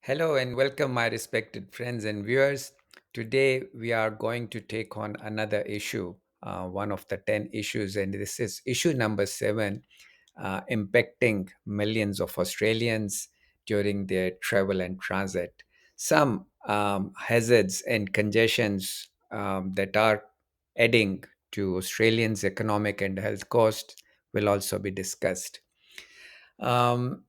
Hello and welcome, my respected friends and viewers. Today, we are going to take on another issue, one of the 10 issues, and this is issue number seven, impacting millions of Australians during their travel and transit. Some hazards and congestions that are adding to Australians' economic and health costs will also be discussed. Um,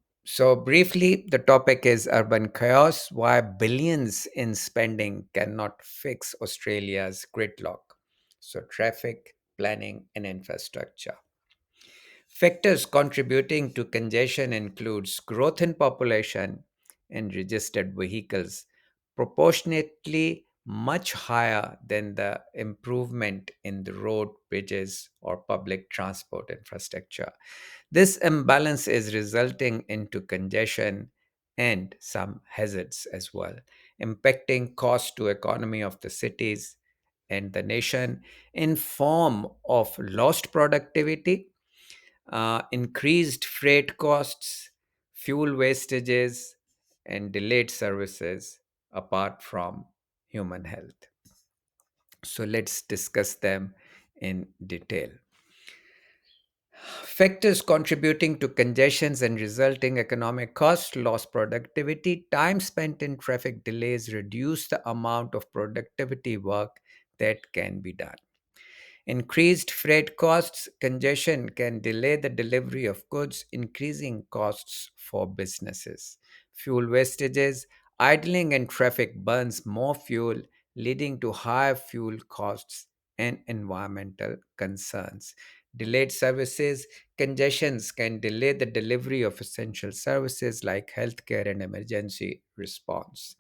briefly, the topic is urban chaos, why billions in spending cannot fix Australia's gridlock. So, traffic, planning, and infrastructure. Factors contributing to congestion includes growth in population and registered vehicles, proportionately much higher than the improvement in the road, bridges, or public transport infrastructure. This imbalance is resulting into congestion and some hazards as well, impacting cost to economy of the cities and the nation in form of lost productivity, increased freight costs, fuel wastages, and delayed services apart from human health. So let's discuss them in detail. Factors contributing to congestions and resulting economic cost, lost productivity, time spent in traffic delays reduce the amount of productivity work that can be done. Increased freight costs, congestion can delay the delivery of goods, increasing costs for businesses. Fuel wastages, idling in traffic burns more fuel, leading to higher fuel costs and environmental concerns. Delayed services, congestions can delay the delivery of essential services like healthcare and emergency response.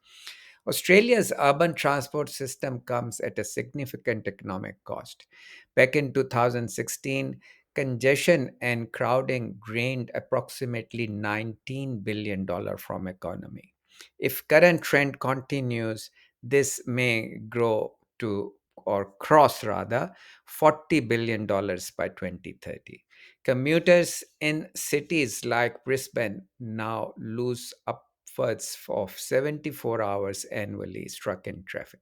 Australia's urban transport system comes at a significant economic cost. Back in 2016, congestion and crowding drained approximately $19 billion from economy. If current trend continues, this may grow to or cross rather $40 billion by 2030. Commuters in cities like Brisbane now lose upwards of 74 hours annually stuck in traffic,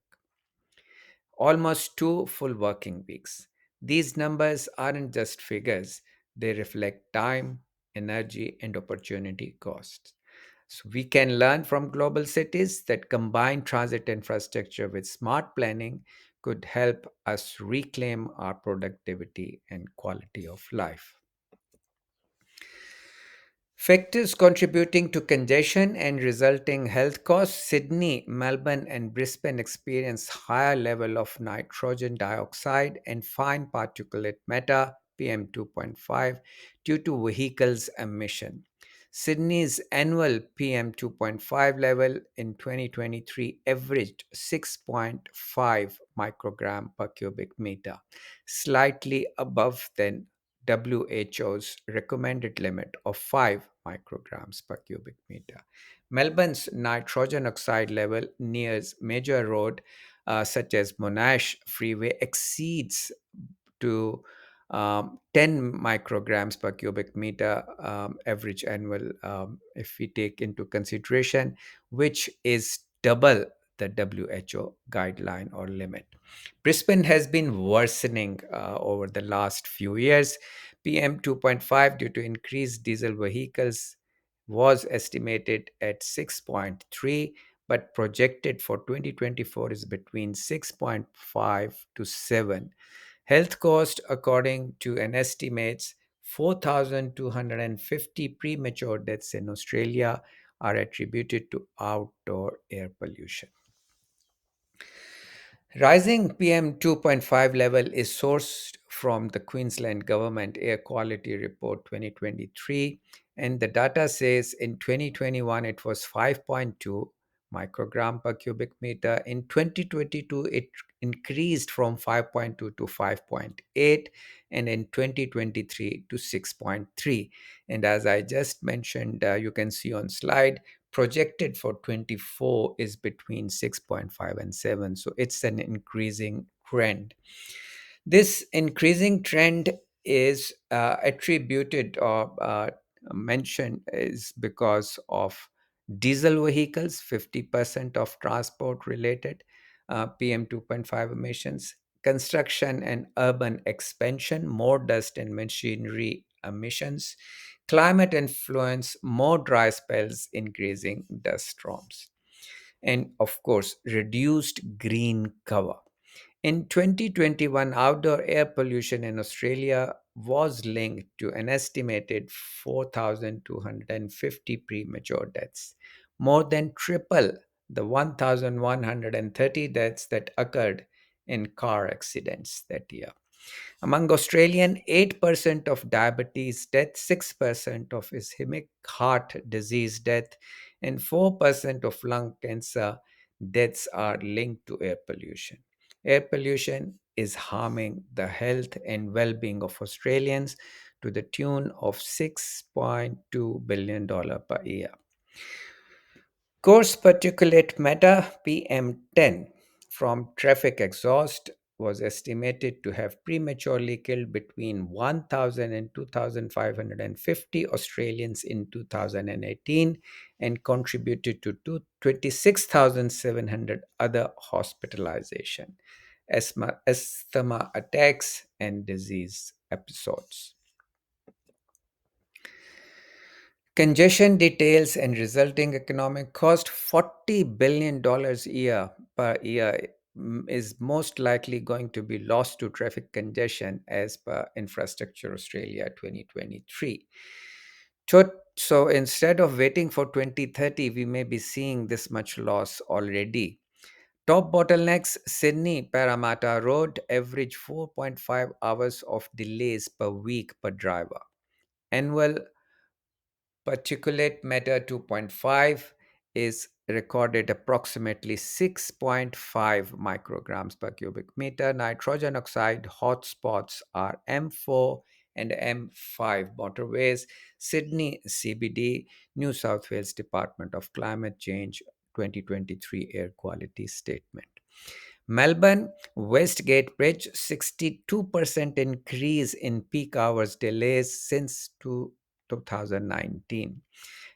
almost two full working weeks. These numbers aren't just figures, they reflect time, energy, and opportunity costs. So we can learn from global cities that combine transit infrastructure with smart planning could help us reclaim our productivity and quality of life. Factors contributing to congestion and resulting health costs. Sydney, Melbourne, and Brisbane experience higher level of nitrogen dioxide and fine particulate matter PM2.5 due to vehicles emission. Sydney's annual PM2.5 level in 2023 averaged 6.5 microgram per cubic meter, slightly above than WHO's recommended limit of 5 micrograms per cubic meter. Melbourne's nitrogen oxide level near major road such as Monash Freeway exceeds to 10 micrograms per cubic meter average annual, if we take into consideration, which is double the WHO guideline or limit. Brisbane has been worsening over the last few years. PM 2.5 due to increased diesel vehicles was estimated at 6.3, but projected for 2024 is between 6.5 to 7. Health cost, according to an estimates, 4,250 premature deaths in Australia are attributed to outdoor air pollution. Rising PM 2.5 level is sourced from the Queensland Government Air Quality Report 2023, and the data says in 2021 it was 5.2 microgram per cubic meter. In 2022, it increased from 5.2 to 5.8, and in 2023 to 6.3. And as I just mentioned, you can see on slide, projected for 24 is between 6.5 and 7, so it's an increasing trend. This increasing trend is attributed or mentioned is because of Diesel vehicles, 50% of transport related PM 2.5 emissions. Construction and urban expansion, more dust and machinery emissions. Climate influence, more dry spells, increasing dust storms. And of course, reduced green cover. In 2021, outdoor air pollution in Australia was linked to an estimated 4,250 premature deaths, more than triple the 1,130 deaths that occurred in car accidents that year. Among Australian, 8% of diabetes death, 6% of ischemic heart disease death, and 4% of lung cancer deaths are linked to air pollution. Air pollution is harming the health and well being of Australians to the tune of $6.2 billion per year. Coarse particulate matter PM10 from traffic exhaust was estimated to have prematurely killed between 1,000 and 2,550 Australians in 2018 and contributed to 26,700 other hospitalization, asthma attacks, and disease episodes. Congestion details and resulting economic cost $40 billion year per year is most likely going to be lost to traffic congestion as per Infrastructure Australia 2023. So instead of waiting for 2030, we may be seeing this much loss already. Top bottlenecks: Sydney Parramatta Road average 4.5 hours of delays per week per driver. Annual particulate matter 2.5 is recorded approximately 6.5 micrograms per cubic meter. Nitrogen oxide hotspots are M4 and M5 motorways. Sydney CBD, New South Wales Department of Climate Change 2023 Air Quality Statement. Melbourne Westgate Bridge, 62% increase in peak hours delays since 2019.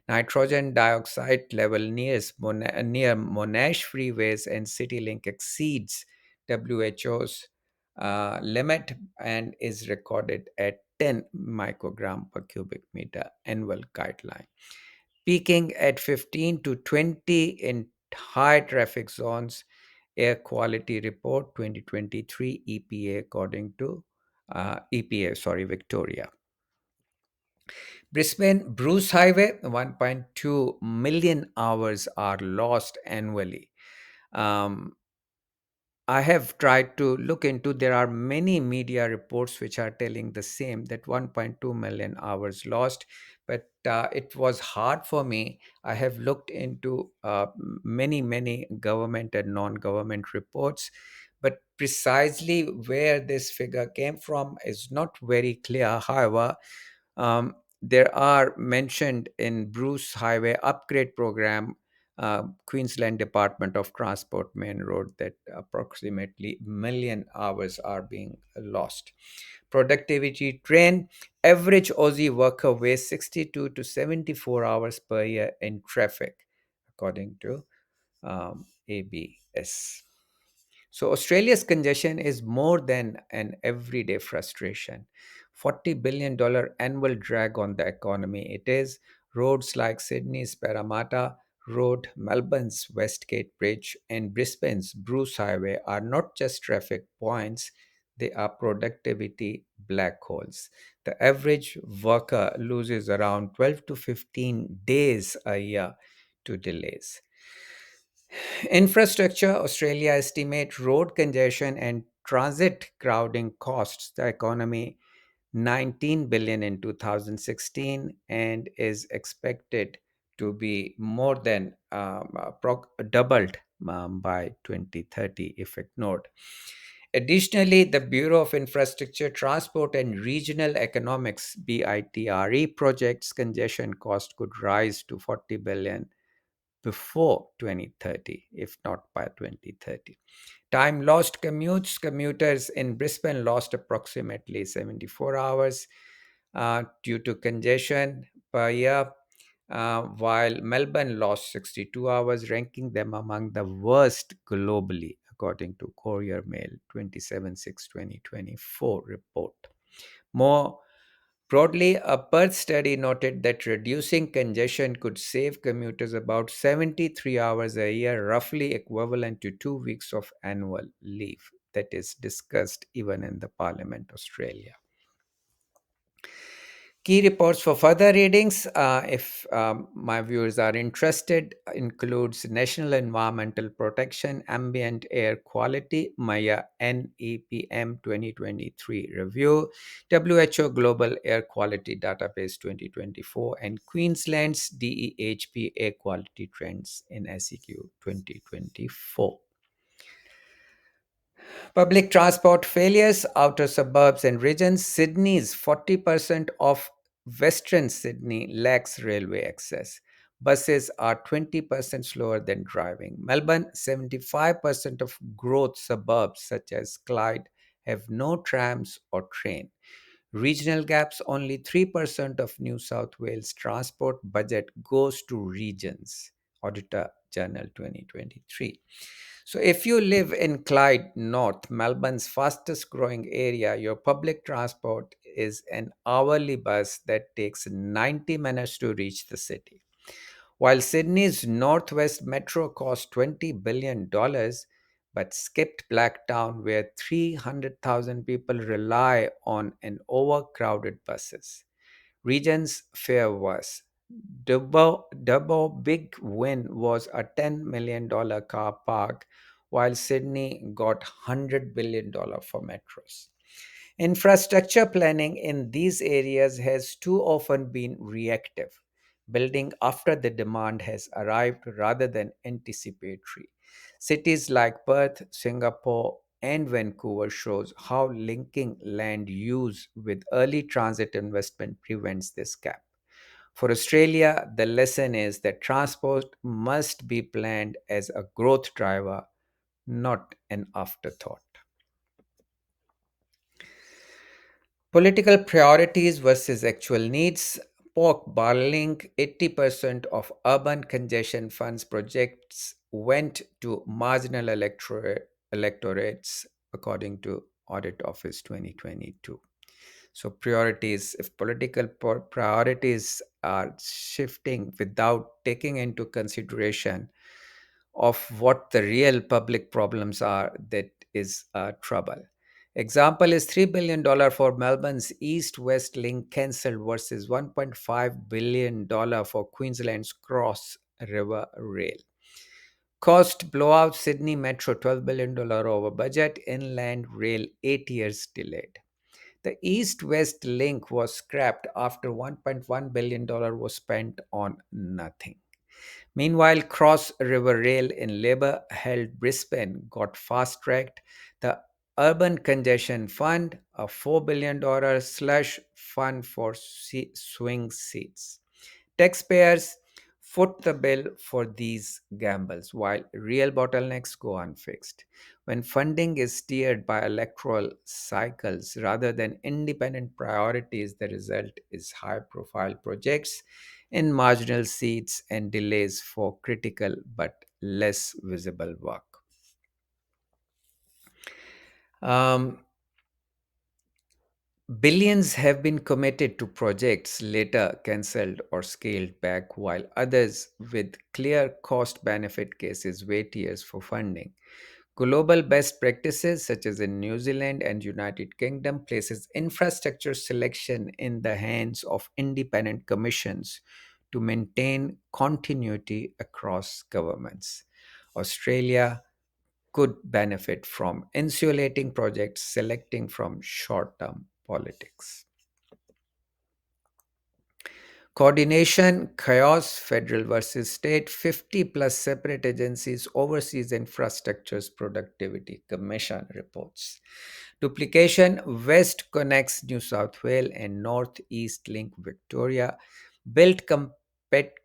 Nitrogen dioxide level near Monash freeways and CityLink exceeds WHO's limit and is recorded at 10 microgram per cubic meter annual guideline, peaking at 15 to 20 in high traffic zones. Air Quality Report 2023 EPA according to Victoria. Brisbane Bruce Highway, 1.2 million hours are lost annually. Um, I have tried to look into, there are many media reports which are telling the same, that 1.2 million hours lost, but it was hard for me. I have looked into many government and non-government reports, but precisely where this figure came from is not very clear. However, there are mentioned in Bruce Highway Upgrade Program, Queensland Department of Transport Main Road, that approximately million hours are being lost. Productivity trend: average Aussie worker wastes 62 to 74 hours per year in traffic, according to ABS. So Australia's congestion is more than an everyday frustration. $40 billion annual drag on the economy. It is. Roads like Sydney's Parramatta Road, Melbourne's Westgate Bridge, and Brisbane's Bruce Highway are not just traffic points, they are productivity black holes. The average worker loses around 12 to 15 days a year to delays. Infrastructure Australia estimate road congestion and transit crowding costs the economy 19 billion in 2016 and is expected to be more than doubled by 2030 if ignored. Additionally, the Bureau of Infrastructure, Transport and Regional Economics BITRE projects congestion cost could rise to 40 billion before 2030, if not by 2030. Time lost commutes. Commuters in Brisbane lost approximately 74 hours due to congestion per year. while Melbourne lost 62 hours, ranking them among the worst globally, according to Courier Mail 27/6/2024 report. More broadly, a Perth study noted that reducing congestion could save commuters about 73 hours a year, roughly equivalent to 2 weeks of annual leave. That is discussed even in the Parliament, Australia. Key reports for further readings, if my viewers are interested, includes National Environmental Protection Ambient Air Quality Maya NEPM 2023 review, WHO Global Air Quality Database 2024, and Queensland's DEHP Air Quality Trends in SEQ 2024. Public transport failures, outer suburbs and regions. Sydney's 40% of Western Sydney lacks railway access. Buses are 20% slower than driving. Melbourne, 75% of growth suburbs such as Clyde have no trams or train. Regional gaps, only 3% of New South Wales transport budget goes to regions. Auditor Journal 2023. So, if you live in Clyde North, Melbourne's fastest growing area, your public transport is an hourly bus that takes 90 minutes to reach the city. While Sydney's Northwest Metro cost $20 billion, but skipped Blacktown, where 300,000 people rely on an overcrowded buses. Regions fare worse. Dubbo Big Win was a $10 million car park, while Sydney got $100 billion for metros. Infrastructure planning in these areas has too often been reactive, building after the demand has arrived rather than anticipatory. Cities like Perth, Singapore, and Vancouver shows how linking land use with early transit investment prevents this gap. For Australia, the lesson is that transport must be planned as a growth driver, not an afterthought. Political priorities versus actual needs. Pork barreling, 80% of urban congestion funds projects went to marginal electorates, according to Audit Office 2022. So, priorities, if political priorities are shifting without taking into consideration of what the real public problems are, that is trouble. Example is $3 billion for Melbourne's east-west link cancelled versus $1.5 billion for Queensland's Cross River Rail. Cost blowout, Sydney Metro $12 billion over budget, inland rail 8 years delayed. The east-west link was scrapped after $1.1 billion was spent on nothing. Meanwhile, Cross River Rail in Labour held Brisbane got fast tracked. The Urban Congestion Fund, a $4 billion slush fund for swing seats. Taxpayers foot the bill for these gambles, while real bottlenecks go unfixed. When funding is steered by electoral cycles rather than independent priorities, the result is high profile projects in marginal seats and delays for critical but less visible work. Um, Billions have been committed to projects later cancelled or scaled back, while others with clear cost benefit cases wait years for funding. Global best practices, such as in New Zealand and United Kingdom, places infrastructure selection in the hands of independent commissions to maintain continuity across governments. Australia could benefit from insulating projects selecting from short term politics. Coordination, chaos, federal versus state, 50 plus separate agencies oversees infrastructure's productivity, Commission reports. Duplication, West connects New South Wales and Northeast link Victoria, built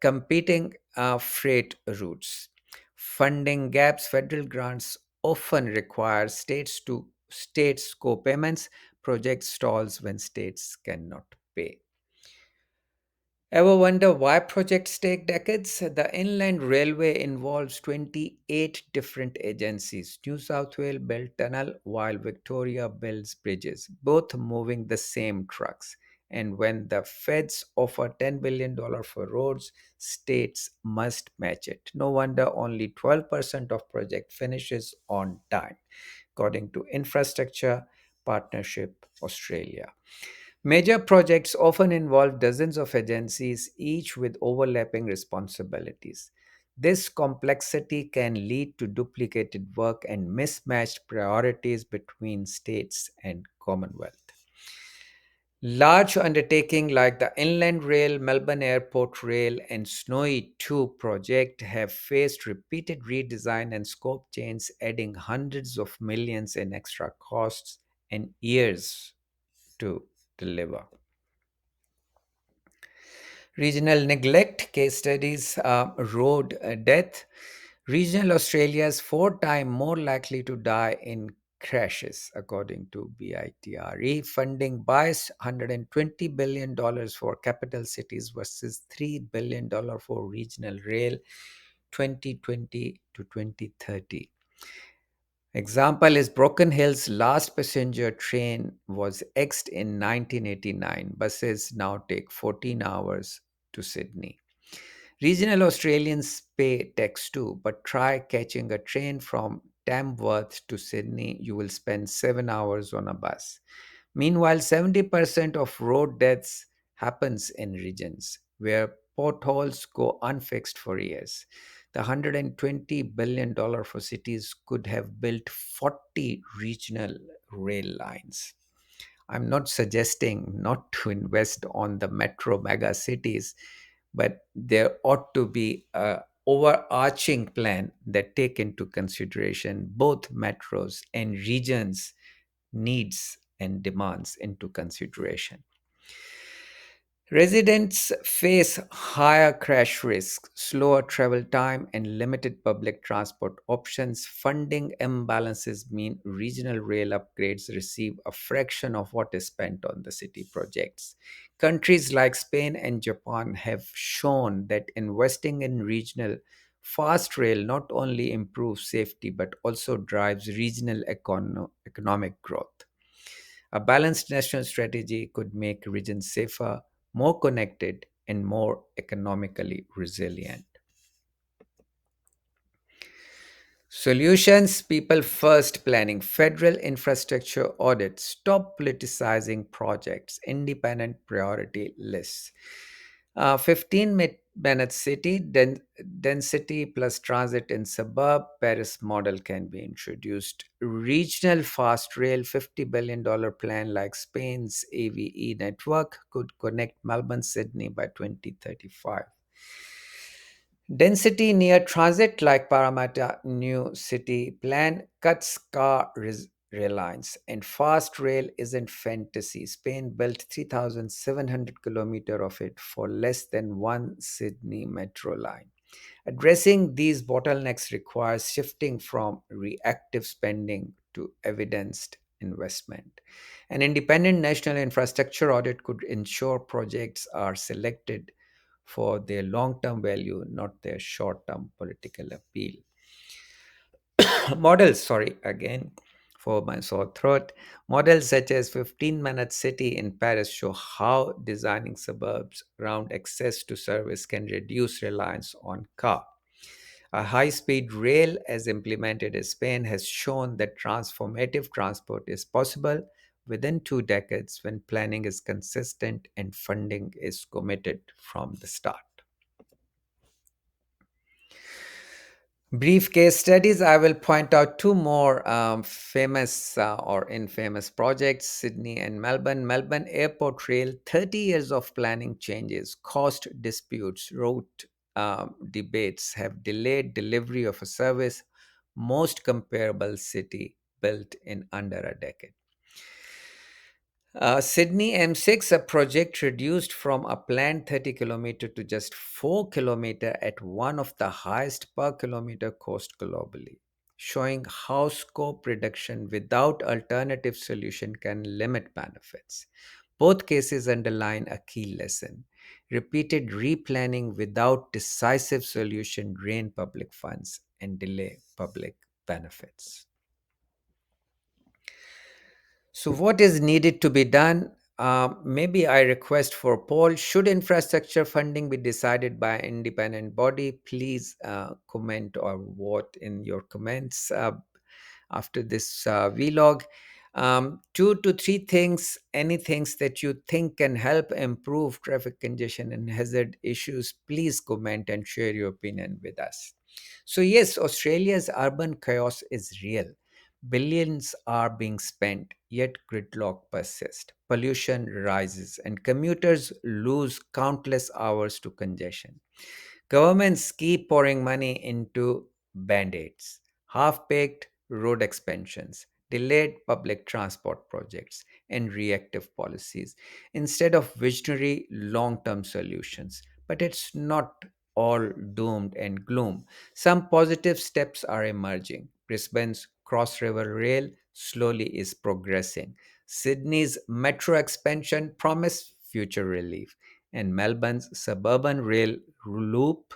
competing freight routes. Funding gaps, federal grants often require states co-payments, project stalls when states cannot pay. Ever wonder why projects take decades? The Inland Railway involves 28 different agencies. New South Wales built tunnel while Victoria builds bridges, both moving the same trucks. And when the feds offer $10 billion for roads, states must match it. No wonder only 12% of project finishes on time, according to Infrastructure Partnership Australia. Major projects often involve dozens of agencies, each with overlapping responsibilities. This complexity can lead to duplicated work and mismatched priorities between states and Commonwealth. Large undertakings like the Inland Rail, Melbourne Airport Rail, and Snowy 2 project have faced repeated redesign and scope changes, adding hundreds of millions in extra costs and years to deliver. Regional neglect case studies, road death. Regional Australia is four times more likely to die in crashes, according to BITRE. Funding buys $120 billion for capital cities versus $3 billion for regional rail 2020 to 2030. Example is Broken Hill's last passenger train was exed in 1989. Buses now take 14 hours to Sydney. Regional Australians pay tax too, but try catching a train from Tamworth to Sydney. You will spend 7 hours on a bus. Meanwhile, 70% of road deaths happens in regions where potholes go unfixed for years. The $120 billion for cities could have built 40 regional rail lines. I'm not suggesting not to invest on the metro mega cities, but there ought to be a overarching plan that take into consideration both metros and regions needs and demands into consideration. Residents face higher crash risk, slower travel time, and limited public transport options. Funding imbalances mean regional rail upgrades receive a fraction of what is spent on the city projects. Countries like Spain and Japan have shown that investing in regional fast rail not only improves safety but also drives regional economic growth. A balanced national strategy could make regions safer, more connected, and more economically resilient. Solutions, people first planning, federal infrastructure audits, stop politicizing projects, independent priority lists. 15 minute city density plus transit in suburb Paris model can be introduced. Regional fast rail $50 billion plan like Spain's AVE network could connect Melbourne Sydney by 2035. Density near transit like Parramatta New City Plan cuts car rail lines, and fast rail isn't fantasy. Spain built 3,700 kilometers of it for less than one Sydney metro line. Addressing these bottlenecks requires shifting from reactive spending to evidenced investment. An independent national infrastructure audit could ensure projects are selected for their long term value, not their short term political appeal. Models, sorry, again for my sore throat. Models such as 15-minute city in Paris show how designing suburbs around access to service can reduce reliance on car. A high speed rail, as implemented in Spain, has shown that transformative transport is possible within 2 decades when planning is consistent and funding is committed from the start. Brief case studies. I will point out two more famous or infamous projects, Sydney and Melbourne. Melbourne Airport Rail, 30 years of planning changes, cost disputes, route debates have delayed delivery of a service most comparable city built in under a decade. Sydney M6, a project reduced from a planned 30 kilometer to just 4 kilometer at one of the highest per kilometer cost globally, showing how scope reduction without alternative solution can limit benefits. Both cases underline a key lesson. Repeated replanning without decisive solution drain public funds and delay public benefits. So, what is needed to be done? Maybe I request for poll. Should infrastructure funding be decided by an independent body? Please comment or vote in your comments after this vlog. Two to three things, any things that you think can help improve traffic congestion and hazard issues, please comment and share your opinion with us. So, yes, Australia's urban chaos is real. Billions are being spent, yet gridlock persists. Pollution rises, and commuters lose countless hours to congestion. Governments keep pouring money into band aids, half baked road expansions, delayed public transport projects, and reactive policies instead of visionary long term solutions. But it's not all doomed and gloom. Some positive steps are emerging. Brisbane's Cross River Rail slowly is progressing. Sydney's metro expansion promised future relief, and Melbourne's suburban rail loop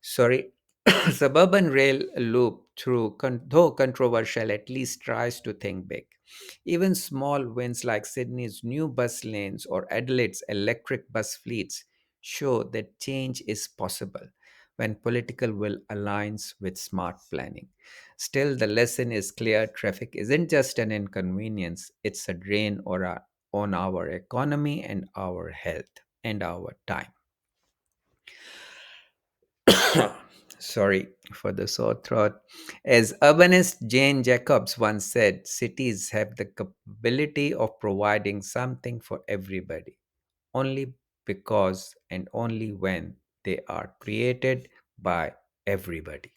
sorry, suburban rail loop through, though controversial, at least tries to think big. Even small wins like Sydney's new bus lanes or Adelaide's electric bus fleets show that change is possible when political will aligns with smart planning. Still, the lesson is clear: traffic isn't just an inconvenience, it's a drain on our economy and our health and our time. Sorry for the sore throat. As urbanist Jane Jacobs once said, cities have the capability of providing something for everybody, only because and only when they are created by everybody.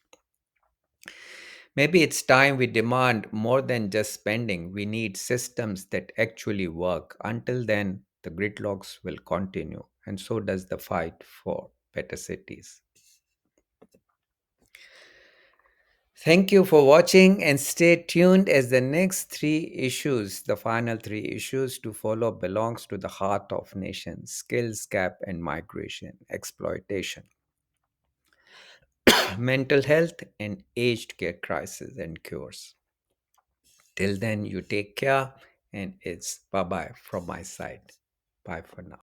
Maybe it's time we demand more than just spending. We need systems that actually work. Until then, the gridlocks will continue, and so does the fight for better cities. Thank you for watching and stay tuned as the next three issues, the final three issues to follow belongs to the heart of nations: skills gap and migration, exploitation, mental health and aged care crisis and cures. Till then, you take care and it's bye bye from my side. Bye for now.